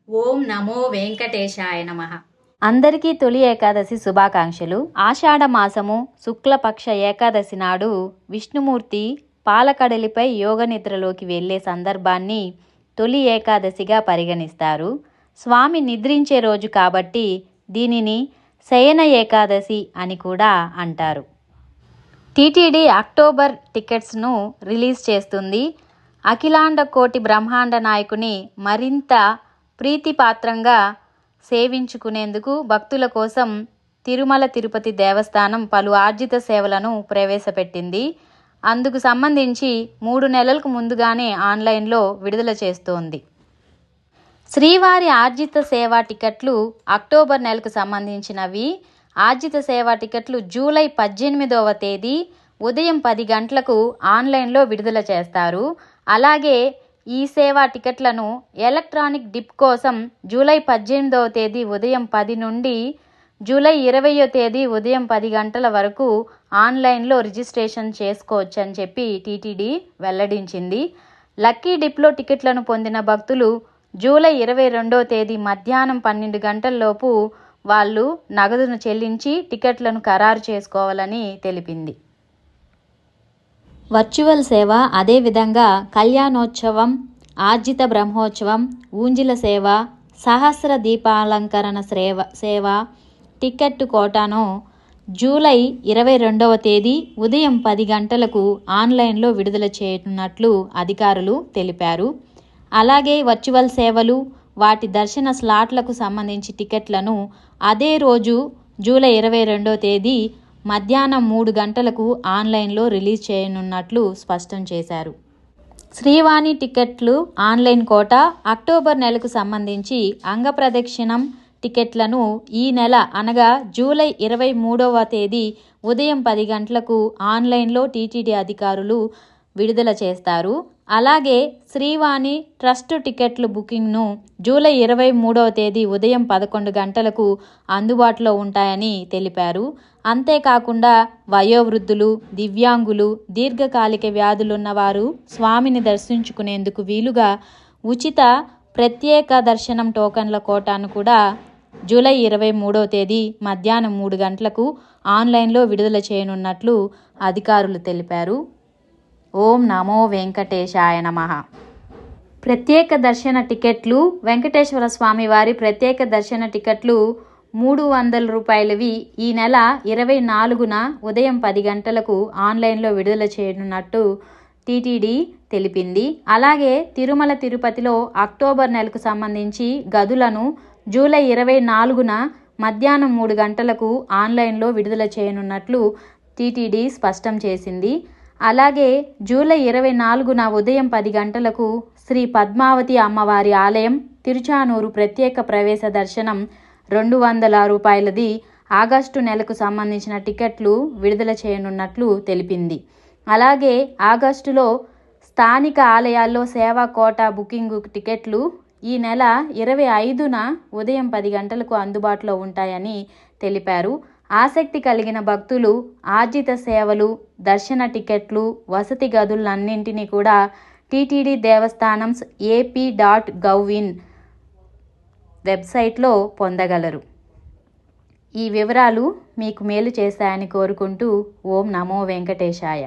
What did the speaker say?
ఓం నమో వెంకటేశాయ నమః. అందరికీ తొలి ఏకాదశి శుభాకాంక్షలు. ఆషాఢ మాసము శుక్లపక్ష ఏకాదశి నాడు విష్ణుమూర్తి పాలకడలిపై యోగ నిద్రలోకి వెళ్ళే సందర్భాన్ని తొలి ఏకాదశిగా పరిగణిస్తారు. స్వామి నిద్రించే రోజు కాబట్టి దీనిని శయన ఏకాదశి అని కూడా అంటారు. టీటీడీ అక్టోబర్ టికెట్స్ను రిలీజ్ చేస్తుంది. అఖిలాండ కోటి బ్రహ్మాండ నాయకుని మరింత ప్రీతిపాత్రంగా సేవించుకునేందుకు భక్తుల కోసం తిరుమల తిరుపతి దేవస్థానం పలు ఆర్జిత సేవలను ప్రవేశపెట్టింది. అందుకు సంబంధించి 3 నెలలకు ముందుగానే ఆన్లైన్లో విడుదల చేస్తోంది. శ్రీవారి ఆర్జిత సేవా టికెట్లు అక్టోబర్ నెలకు సంబంధించినవి. ఆర్జిత సేవా టికెట్లు జూలై 18వ తేదీ ఉదయం 10 గంటలకు ఆన్లైన్లో విడుదల చేస్తారు. అలాగే ఈ సేవా టికెట్లను ఎలక్ట్రానిక్ డిప్ కోసం జూలై 18వ తేదీ ఉదయం 10 నుండి జూలై 20వ తేదీ ఉదయం 10 గంటల వరకు ఆన్లైన్లో రిజిస్ట్రేషన్ చేసుకోవచ్చని చెప్పి టీటీడీ వెల్లడించింది. లక్కీ డిప్లో టికెట్లను పొందిన భక్తులు జూలై 22వ తేదీ మధ్యాహ్నం 12 గంటల్లోపు వాళ్ళు నగదును చెల్లించి టికెట్లను ఖరారు చేసుకోవాలని తెలిపింది. వర్చువల్ సేవ అదేవిధంగా కళ్యాణోత్సవం, ఆర్జిత బ్రహ్మోత్సవం, ఊంజిల సేవ, సహస్ర దీపాలంకరణ సేవ టికెట్ కోటాను జూలై 22వ తేదీ ఉదయం 10 గంటలకు ఆన్లైన్లో విడుదల చేయనున్నట్లు అధికారులు తెలిపారు. అలాగే వర్చువల్ సేవలు, వాటి దర్శన స్లాట్లకు సంబంధించి టికెట్లను అదే రోజు జూలై 22వ తేదీ మధ్యాహ్నం 3 గంటలకు ఆన్లైన్లో రిలీజ్ చేయనున్నట్లు స్పష్టం చేశారు. శ్రీవాణి టికెట్లు ఆన్లైన్ కోట అక్టోబర్ నెలకు సంబంధించి అంగప్రదక్షిణం టికెట్లను ఈ నెల అనగా జూలై 23వ తేదీ ఉదయం 10 గంటలకు ఆన్లైన్లో టీటీడీ అధికారులు విడుదల చేస్తారు. అలాగే శ్రీవాణి ట్రస్ట్ టికెట్లు బుకింగ్ను జూలై 23వ తేదీ ఉదయం 11 గంటలకు అందుబాటులో ఉంటాయని తెలిపారు. అంతేకాకుండా వయోవృద్ధులు, దివ్యాంగులు, దీర్ఘకాలిక వ్యాధులున్నవారు స్వామిని దర్శించుకునేందుకు వీలుగా ఉచిత ప్రత్యేక దర్శనం టోకన్ల కోటాను కూడా జూలై 23వ తేదీ మధ్యాహ్నం 3 గంటలకు ఆన్లైన్లో విడుదల చేయనున్నట్లు అధికారులు తెలిపారు. ఓం నమో వెంకటేశాయ నమః. ప్రత్యేక దర్శన టికెట్లు వెంకటేశ్వర స్వామి వారి ప్రత్యేక దర్శన టికెట్లు 300 రూపాయలవి ఈ నెల 24న ఉదయం 10 గంటలకు ఆన్లైన్లో విడుదల చేయనున్నట్టు టీటీడీ తెలిపింది. అలాగే తిరుమల తిరుపతిలో అక్టోబర్ నెలకు సంబంధించి గదులను జూలై 24న మధ్యాహ్నం 3 గంటలకు ఆన్లైన్లో విడుదల చేయనున్నట్లు టీటీడీ స్పష్టం చేసింది. అలాగే జూలై 24న ఉదయం 10 గంటలకు శ్రీ పద్మావతి అమ్మవారి ఆలయం తిరుచానూరు ప్రత్యేక ప్రవేశ దర్శనం 200 రూపాయలది ఆగస్టు నెలకు సంబంధించిన టికెట్లు విడుదల చేయనున్నట్లు తెలిపింది. అలాగే ఆగస్టులో స్థానిక ఆలయాల్లో సేవా కోటా బుకింగు టికెట్లు ఈ నెల 25న ఉదయం 10 గంటలకు అందుబాటులో ఉంటాయని తెలిపారు. ఆసక్తి కలిగిన భక్తులు ఆర్జిత సేవలు, దర్శన టికెట్లు, వసతి గదులన్నింటినీ కూడా టీటీడీ దేవస్థానం ap.gov.in వెబ్సైట్లో పొందగలరు. ఈ వివరాలు మీకు మేలు చేశాయని కోరుకుంటూ ఓం నమో వెంకటేశాయ.